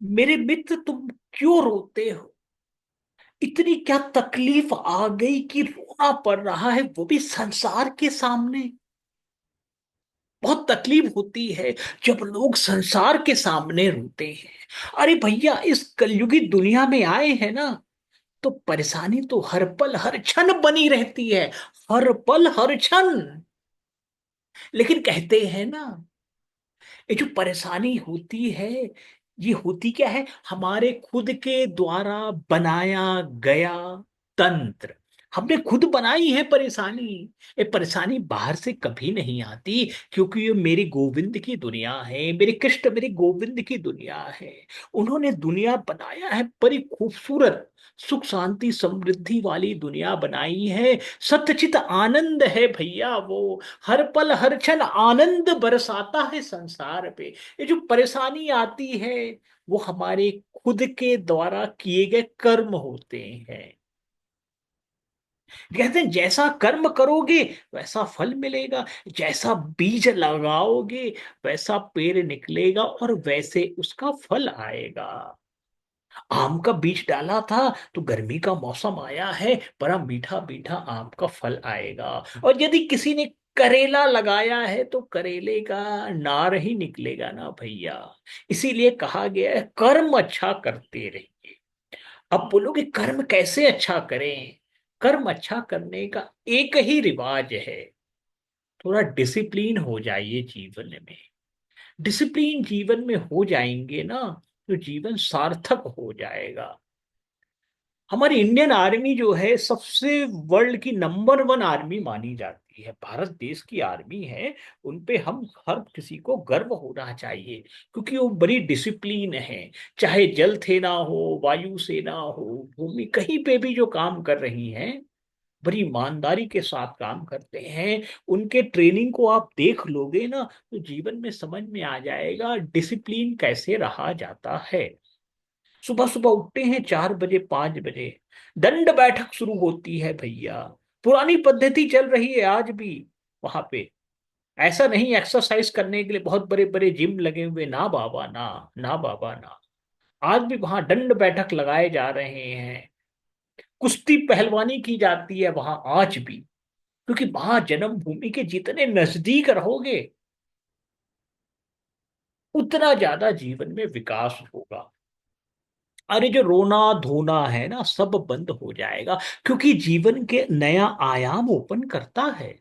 मेरे मित्र तुम क्यों रोते हो? इतनी क्या तकलीफ आ गई कि रोना पड़ रहा है, वो भी संसार के सामने? बहुत तकलीफ होती है जब लोग संसार के सामने रोते हैं। अरे भैया, इस कलयुगी दुनिया में आए हैं ना, तो परेशानी तो हर पल हर क्षण बनी रहती है। हर पल हर क्षण। लेकिन कहते हैं ना, ये जो परेशानी होती है, ये होती क्या है? हमारे खुद के द्वारा बनाया गया तंत्र। हमने खुद बनाई है परेशानी। ये परेशानी बाहर से कभी नहीं आती, क्योंकि ये मेरी गोविंद की दुनिया है, मेरे कृष्ण मेरे गोविंद की दुनिया है। उन्होंने दुनिया बनाया है, बड़ी खूबसूरत सुख शांति समृद्धि वाली दुनिया बनाई है। सत्यचित आनंद है भैया वो। हर पल हर क्षण आनंद बरसाता है संसार पे। ये जो परेशानी आती है, वो हमारे खुद के द्वारा किए गए कर्म होते हैं। कहते हैं जैसा कर्म करोगे वैसा फल मिलेगा। जैसा बीज लगाओगे वैसा पेड़ निकलेगा और वैसे उसका फल आएगा। आम का बीज डाला था तो गर्मी का मौसम आया है, बड़ा मीठा मीठा आम का फल आएगा। और यदि किसी ने करेला लगाया है तो करेले का नार ही निकलेगा ना भैया। इसीलिए कहा गया है कर्म अच्छा करते रहिए। अब बोलोगे कर्म कैसे अच्छा करें? कर्म अच्छा करने का एक ही रिवाज है, थोड़ा डिसिप्लिन हो जाइए जीवन में। डिसिप्लिन जीवन में हो जाएंगे ना, तो जीवन सार्थक हो जाएगा। हमारी इंडियन आर्मी जो है सबसे वर्ल्ड की नंबर वन आर्मी मानी जाती है, भारत देश की आर्मी है। उन पे हम हर किसी को गर्व होना चाहिए, क्योंकि वो बड़ी डिसिप्लिन है। चाहे जल सेना हो, वायु सेना हो, भूमि, कहीं पे भी जो काम कर रही हैं, बड़ी ईमानदारी के साथ काम करते हैं। उनके ट्रेनिंग को आप देख लोगे ना, तो जीवन में समझ में आ जाएगा डिसिप्लिन कैसे रहा जाता है। सुबह सुबह उठते हैं 4 बजे 5 बजे, दंड बैठक शुरू होती है भैया। पुरानी पद्धति चल रही है आज भी वहां पे। ऐसा नहीं एक्सरसाइज करने के लिए बहुत बड़े बड़े जिम लगे हुए, ना बाबा ना। ना बाबा ना। आज भी वहां दंड बैठक लगाए जा रहे हैं। कुश्ती पहलवानी की जाती है वहां आज भी, क्योंकि वहां जन्मभूमि के जितने नजदीक रहोगे उतना ज्यादा जीवन में विकास होगा। अरे जो रोना धोना है ना, सब बंद हो जाएगा, क्योंकि जीवन के नया आयाम ओपन करता है।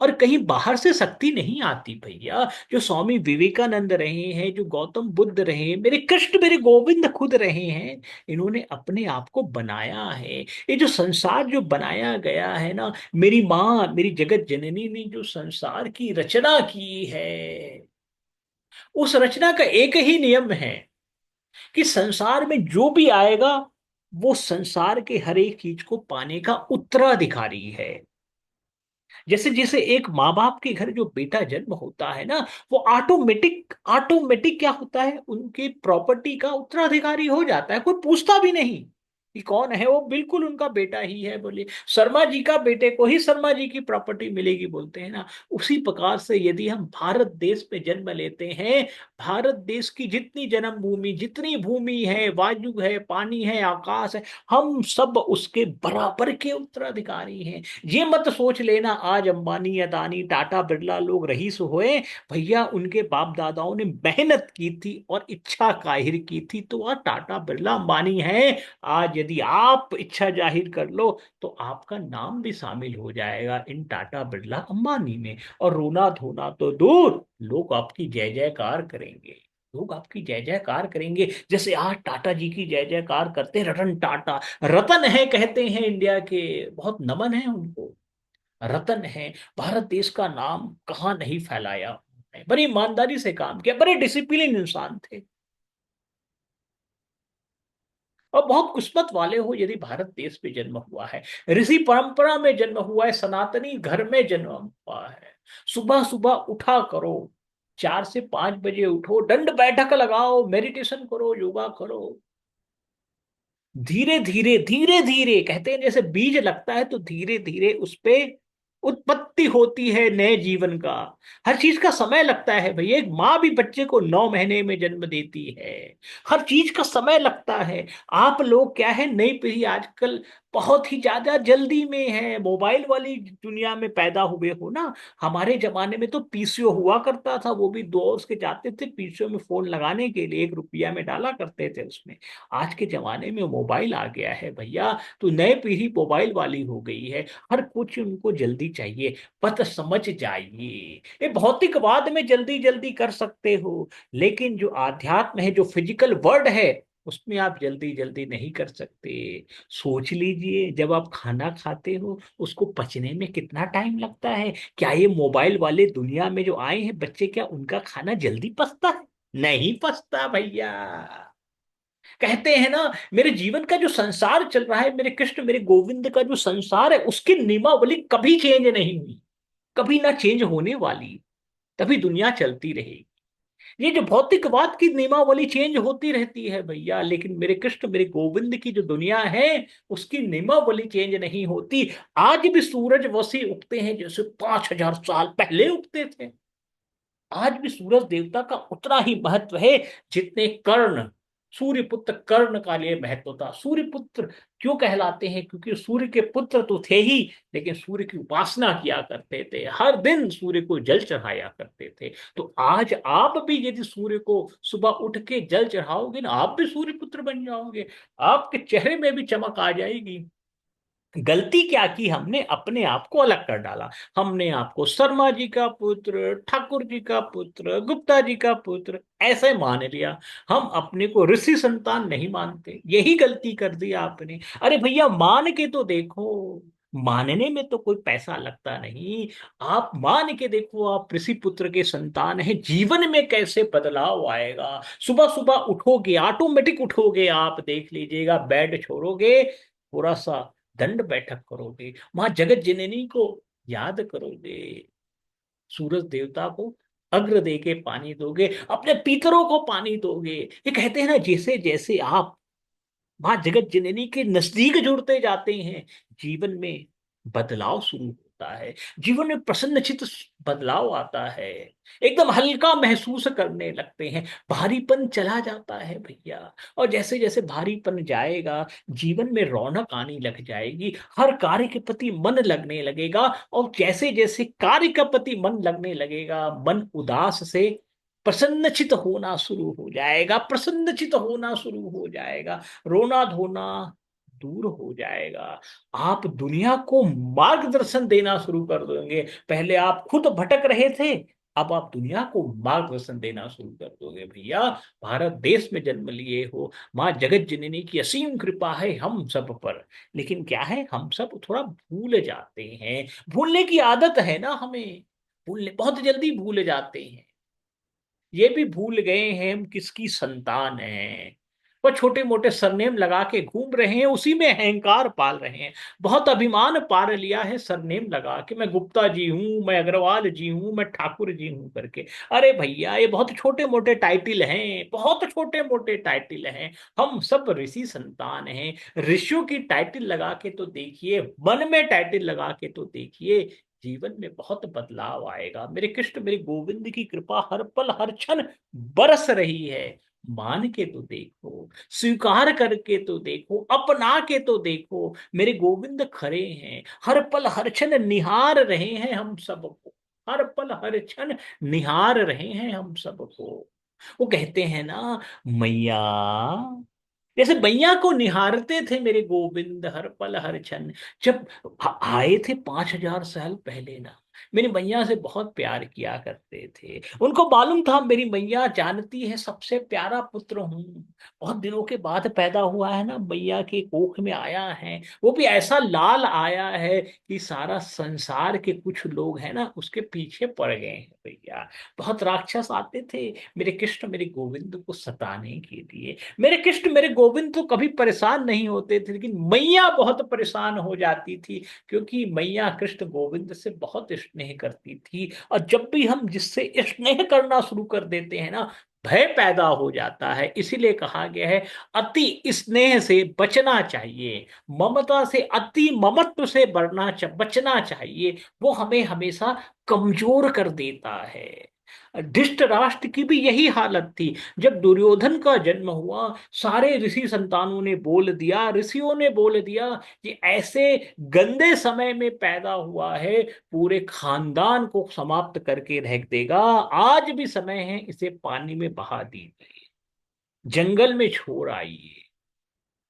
और कहीं बाहर से शक्ति नहीं आती भैया। जो स्वामी विवेकानंद रहे हैं, जो गौतम बुद्ध रहे, मेरे कृष्ण मेरे गोविंद खुद रहे हैं, इन्होंने अपने आप को बनाया है। ये जो संसार जो बनाया गया है ना, मेरी माँ मेरी जगत जननी ने जो संसार की रचना की है, उस रचना का एक ही नियम है कि संसार में जो भी आएगा वो संसार के हर एक चीज को पाने का उत्तराधिकारी है। जैसे जैसे एक माँ बाप के घर जो बेटा जन्म होता है ना, वो ऑटोमेटिक ऑटोमेटिक क्या होता है, उनके प्रॉपर्टी का उत्तराधिकारी हो जाता है। कोई पूछता भी नहीं कि कौन है वो, बिल्कुल उनका बेटा ही है। बोले शर्मा जी का बेटे को ही शर्मा जी की प्रॉपर्टी मिलेगी, बोलते हैं ना। उसी प्रकार से यदि हम भारत देश में जन्म लेते हैं, भारत देश की जितनी जन्मभूमि, जितनी भूमि है, वायु है, पानी है, आकाश है, हम सब उसके बराबर के उत्तराधिकारी हैं। ये मत सोच लेना आज अंबानी अदानी टाटा बिरला लोग रईस हुए। भैया उनके बाप दादाओं ने मेहनत की थी और इच्छा जाहिर की थी, तो आज टाटा बिरला अंबानी है। आज यदि आप इच्छा जाहिर कर लो तो आपका नाम भी शामिल हो जाएगा इन टाटा बिरला अंबानी में। और रोना धोना तो दूर, लोग आपकी जय जयकार करेंगे। लोग आपकी जय जयकार करेंगे, जैसे आज टाटा जी की जय जयकार करते हैं। रतन टाटा रतन है कहते हैं इंडिया के, बहुत नमन है उनको। रतन है। भारत देश का नाम कहाँ नहीं फैलाया उन्होंने। बड़ी ईमानदारी से काम किया, बड़े डिसिप्लिन इंसान थे। और बहुत किस्मत वाले हो यदि भारत देश में जन्म हुआ है, ऋषि परंपरा में जन्म हुआ है, सनातनी घर में जन्म हुआ है। सुबह सुबह उठा करो, 4 से 5 बजे उठो, दंड बैठक लगाओ, मेडिटेशन करो, योगा करो। धीरे धीरे कहते हैं जैसे बीज लगता है तो धीरे धीरे उस पे उत्पत्ति उत्पत्ति होती है नए जीवन का। हर चीज का समय लगता है भैया। एक माँ भी बच्चे को 9 महीने में जन्म देती है। हर चीज का समय लगता है। आप लोग क्या है, नई पीढ़ी आजकल बहुत ही ज्यादा जल्दी में है, मोबाइल वाली दुनिया में पैदा हुए हो ना। हमारे जमाने में तो पीसीओ हुआ करता था, वो भी दोस्त के जाते थे पीसीओ में फोन लगाने के लिए, 1 रुपया में डाला करते थे उसमें। आज के जमाने में मोबाइल आ गया है भैया, तो नई पीढ़ी मोबाइल वाली हो गई है। हर कुछ उनको जल्दी चाहिए। बस समझ जाइए, ये भौतिकवाद में जल्दी जल्दी कर सकते हो, लेकिन जो आध्यात्म है, जो फिजिकल वर्ड है, उसमें आप जल्दी जल्दी नहीं कर सकते। सोच लीजिए, जब आप खाना खाते हो उसको पचने में कितना टाइम लगता है। क्या ये मोबाइल वाले दुनिया में जो आए हैं बच्चे, क्या उनका खाना जल्दी पचता है? नहीं पचता भैया। कहते हैं ना, मेरे जीवन का जो संसार चल रहा है, मेरे कृष्ण मेरे गोविंद का जो संसार है, उसकी नियमावली कभी चेंज नहीं हुई, कभी ना चेंज होने वाली। तभी दुनिया चलती रहेगी। ये जो भौतिकवाद की नियमावली चेंज होती रहती है भैया, लेकिन मेरे कृष्ण मेरे गोविंद की जो दुनिया है, उसकी नियमावली चेंज नहीं होती। आज भी सूरज वैसे उगते हैं जैसे 5,000 साल पहले उगते थे। आज भी सूरज देवता का उतना ही महत्व है जितने कर्ण, सूर्य पुत्र कर्ण का लिए महत्व था। सूर्य पुत्र क्यों कहलाते हैं? क्योंकि सूर्य के पुत्र तो थे ही, लेकिन सूर्य की उपासना किया करते थे, हर दिन सूर्य को जल चढ़ाया करते थे। तो आज आप भी यदि सूर्य को सुबह उठ के जल चढ़ाओगे ना, आप भी सूर्य पुत्र बन जाओगे। आपके चेहरे में भी चमक आ जाएगी। गलती क्या की हमने? अपने आप को अलग कर डाला। हमने आपको शर्मा जी का पुत्र, ठाकुर जी का पुत्र, गुप्ता जी का पुत्र ऐसे मान लिया। हम अपने को ऋषि संतान नहीं मानते, यही गलती कर दी आपने। अरे भैया, मान के तो देखो, मानने में तो कोई पैसा लगता नहीं। आप मान के देखो, आप ऋषि पुत्र के संतान हैं, जीवन में कैसे बदलाव आएगा। सुबह सुबह उठोगे, ऑटोमेटिक उठोगे, आप देख लीजिएगा, बेड छोड़ोगे, थोड़ा सा दंड बैठक करोगे, मां जगत जननी को याद करोगे, सूरज देवता को अग्र दे के पानी दोगे, अपने पितरों को पानी दोगे। ये कहते हैं ना, जैसे जैसे आप मां जगत जननी के नजदीक जुड़ते जाते हैं, जीवन में बदलाव शुरू होता है। जीवन में प्रसन्नचित्त बदलाव आता है। एकदम हल्का महसूस करने लगते हैं, भारीपन चला जाता है भैया। और जैसे जैसे भारीपन जाएगा, जीवन में रौनक आने लग जाएगी, हर कार्य के प्रति मन लगने लगेगा। और जैसे जैसे कार्य के प्रति मन लगने लगेगा, मन उदास से प्रसन्नचित होना शुरू हो जाएगा, प्रसन्नचित होना शुरू हो जाएगा। रोना धोना दूर हो जाएगा। आप दुनिया को मार्गदर्शन देना शुरू कर देंगे। पहले आप खुद भटक रहे थे, अब आप दुनिया को मार्गदर्शन देना शुरू कर दोगे भैया। भारत देश में जन्म लिए हो, माँ जगत जननी की असीम कृपा है हम सब पर। लेकिन क्या है, हम सब थोड़ा भूल जाते हैं। भूलने की आदत है ना हमें, भूलने बहुत जल्दी भूल जाते हैं। ये भी भूल गए हैं हम किसकी संतान हैं। वो छोटे मोटे सरनेम लगा के घूम रहे हैं, उसी में अहंकार पाल रहे हैं। बहुत अभिमान पार लिया है सरनेम लगा के, मैं गुप्ता जी हूं, मैं अग्रवाल जी हूं, मैं ठाकुर जी हूं करके। अरे भैया, ये बहुत छोटे मोटे टाइटिल हैं, बहुत छोटे मोटे टाइटिल हैं। हम सब ऋषि संतान हैं। ऋषियों की टाइटिल लगा के तो देखिए, मन में टाइटिल लगा के तो देखिए, जीवन में बहुत बदलाव आएगा। मेरे कृष्ण मेरे गोविंद की कृपा हर पल हर क्षण बरस रही है। मान के तो देखो, स्वीकार करके तो देखो, अपना के तो देखो, मेरे गोविंद खरे हैं, हर पल हर क्षण निहार रहे हैं हम सबको। हर पल हर क्षण निहार रहे हैं हम सबको। वो कहते हैं ना, मैया, जैसे मैया को निहारते थे मेरे गोविंद हर पल हर क्षण। जब आए थे 5,000 साल पहले ना, मेरी मैया से बहुत प्यार किया करते थे। उनको मालूम था मेरी मैया जानती है सबसे प्यारा पुत्र हूँ। बहुत दिनों के बाद पैदा हुआ है ना, मैया के कोख में आया है, वो भी ऐसा लाल आया है कि सारा संसार के कुछ लोग हैं ना उसके पीछे पड़ गए हैं भैया। बहुत राक्षस आते थे मेरे कृष्ण मेरे गोविंद को सताने के लिए। मेरे कृष्ण मेरे गोविंद तो कभी परेशान नहीं होते थे, लेकिन मैया बहुत परेशान हो जाती थी, क्योंकि मैया कृष्ण गोविंद से बहुत स्नेह करती थी। और जब भी हम जिससे स्नेह करना शुरू कर देते हैं ना, भय पैदा हो जाता है। इसीलिए कहा गया है अति स्नेह से बचना चाहिए, ममता से, अति ममत्व से बचना चाहिए। वो हमें हमेशा कमजोर कर देता है। धृष्ट राष्ट्र की भी यही हालत थी। जब दुर्योधन का जन्म हुआ, सारे ऋषि संतानों ने बोल दिया, ऋषियों ने बोल दिया कि ऐसे गंदे समय में पैदा हुआ है, पूरे खानदान को समाप्त करके रख देगा। आज भी समय है, इसे पानी में बहा दीजिए, जंगल में छोड़ आइए।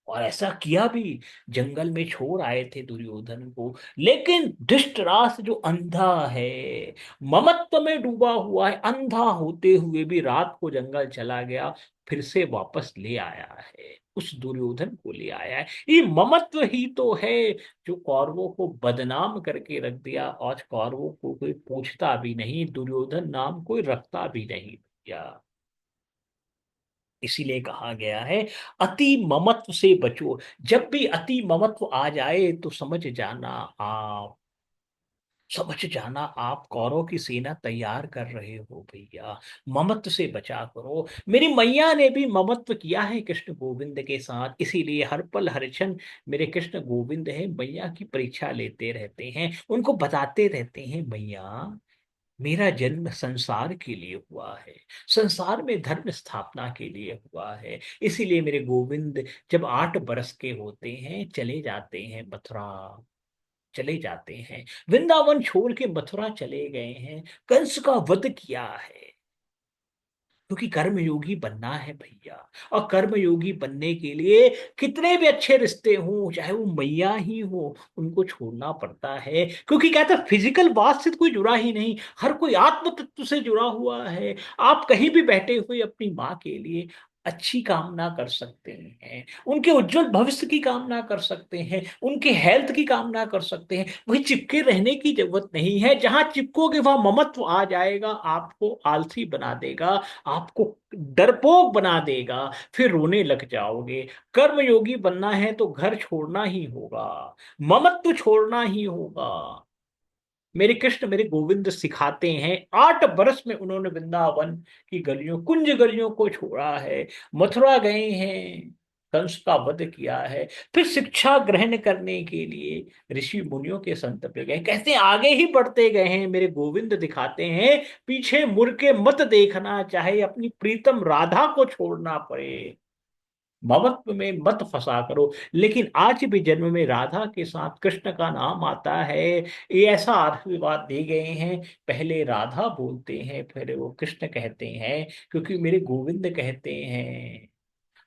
और ऐसा किया भी, जंगल में छोड़ आए थे दुर्योधन को। लेकिन धृतराष्ट्र जो अंधा है, ममत्व में डूबा हुआ है, अंधा होते हुए भी रात को जंगल चला गया, फिर से वापस ले आया है, उस दुर्योधन को ले आया है। ये ममत्व ही तो है जो कौरवों को बदनाम करके रख दिया। आज कौरवों को कोई पूछता भी नहीं, दुर्योधन नाम कोई रखता भी नहीं भैया। इसीलिए कहा गया है अति ममत्व से बचो। जब भी अति ममत्व आ जाए तो आप समझ जाना आप कौरव की सेना तैयार कर रहे हो भैया। ममत्व से बचा करो। मेरी मैया ने भी ममत्व किया है कृष्ण गोविंद के साथ, इसीलिए हर पल हर क्षण मेरे कृष्ण गोविंद है मैया की परीक्षा लेते रहते हैं, उनको बताते रहते हैं मैया मेरा जन्म संसार के लिए हुआ है, संसार में धर्म स्थापना के लिए हुआ है। इसीलिए मेरे गोविंद जब 8 बरस के होते हैं चले जाते हैं मथुरा, चले जाते हैं वृंदावन छोड़ के मथुरा चले गए हैं, कंस का वध किया है। क्योंकि कर्मयोगी बनना है भैया। और कर्मयोगी बनने के लिए कितने भी अच्छे रिश्ते हों, चाहे वो मैया ही हो, उनको छोड़ना पड़ता है। क्योंकि कहता है फिजिकल बात से तो कोई जुड़ा ही नहीं, हर कोई आत्म तत्व से जुड़ा हुआ है। आप कहीं भी बैठे हुए अपनी माँ के लिए अच्छी कामना कर सकते हैं, उनके उज्जवल भविष्य की कामना कर सकते हैं, उनके हेल्थ की कामना कर सकते हैं। वही चिपके रहने की जरूरत नहीं है। जहां चिपकोगे वहां ममत्व आ जाएगा, आपको आलसी बना देगा, आपको डरपोक बना देगा, फिर रोने लग जाओगे। कर्मयोगी बनना है तो घर छोड़ना ही होगा, ममत्व छोड़ना ही होगा। मेरे कृष्ण मेरे गोविंद सिखाते हैं, 8 बरस में उन्होंने वृंदावन की गलियों कुंज गलियों को छोड़ा है, मथुरा गए हैं, कंस का वध किया है, फिर शिक्षा ग्रहण करने के लिए ऋषि मुनियों के संत पे गए, कैसे आगे ही बढ़ते गए हैं। मेरे गोविंद दिखाते हैं पीछे मुड़ के मत देखना, चाहे अपनी प्रीतम राधा को छोड़ना पड़े, ममत्व में मत फंसा करो। लेकिन आज भी जन्म में राधा के साथ कृष्ण का नाम आता है, ये ऐसा आशीर्वाद दे गए हैं, पहले राधा बोलते हैं फिर वो कृष्ण कहते हैं। क्योंकि मेरे गोविंद कहते हैं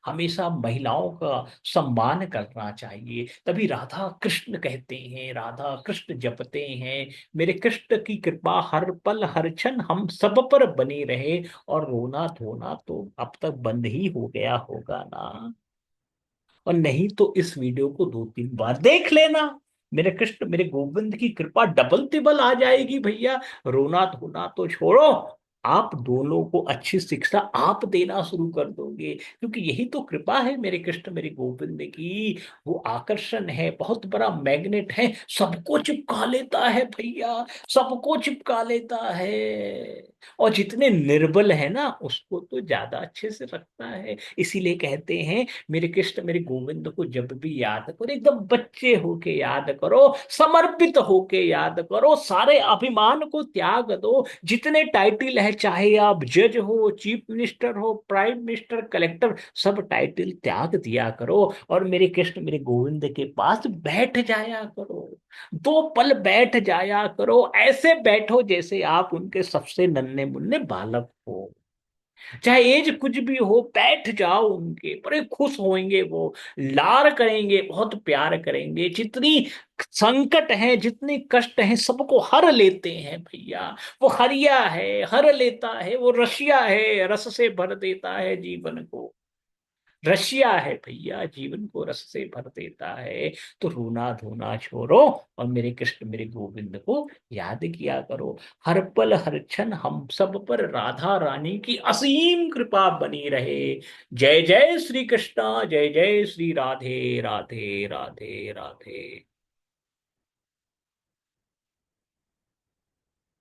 हमेशा महिलाओं का सम्मान करना चाहिए, तभी राधा कृष्ण कहते हैं, राधा कृष्ण जपते हैं। मेरे कृष्ण की कृपा हर पल हर क्षण हम सब पर बनी रहे। और रोना धोना तो अब तक बंद ही हो गया होगा ना। और नहीं तो इस वीडियो को 2-3 बार देख लेना, मेरे कृष्ण मेरे गोविंद की कृपा डबल तिबल आ जाएगी भैया। रोना धोना तो छोड़ो, आप दोनों को अच्छी शिक्षा आप देना शुरू कर दोगे। क्योंकि यही तो कृपा है मेरे कृष्ण मेरे गोविंद की। वो आकर्षण है, बहुत बड़ा मैग्नेट है, सबको चिपका लेता है भैया, सबको चिपका लेता है। और जितने निर्बल है ना उसको तो ज्यादा अच्छे से रखता है। इसीलिए कहते हैं मेरे कृष्ण मेरे गोविंद को जब भी याद करो, एकदम बच्चे होके याद करो, समर्पित होके याद करो, सारे अभिमान को त्याग दो। जितने टाइटल है, चाहे आप जज हो, चीफ मिनिस्टर हो, प्राइम मिनिस्टर, कलेक्टर, सब टाइटल त्याग दिया करो और मेरे कृष्ण मेरे गोविंद के पास बैठ जाया करो। 2 पल बैठ जाया करो, ऐसे बैठो जैसे आप उनके सबसे नन्हे मुन्ने बालक हो। चाहे एज कुछ भी हो, बैठ जाओ उनके, बड़े खुश होंगे वो, लार करेंगे, बहुत प्यार करेंगे। जितनी संकट है, जितने कष्ट हैं, सबको हर लेते हैं भैया। वो हरिया है, हर लेता है, वो रसिया है, रस से भर देता है जीवन को। रसिया है भैया, जीवन को रस से भर देता है। तो रोना धोना छोड़ो और मेरे कृष्ण मेरे गोविंद को याद किया करो। हर पल हर क्षण हम सब पर राधा रानी की असीम कृपा बनी रहे। जय जय श्री कृष्णा, जय जय श्री राधे राधे राधे राधे।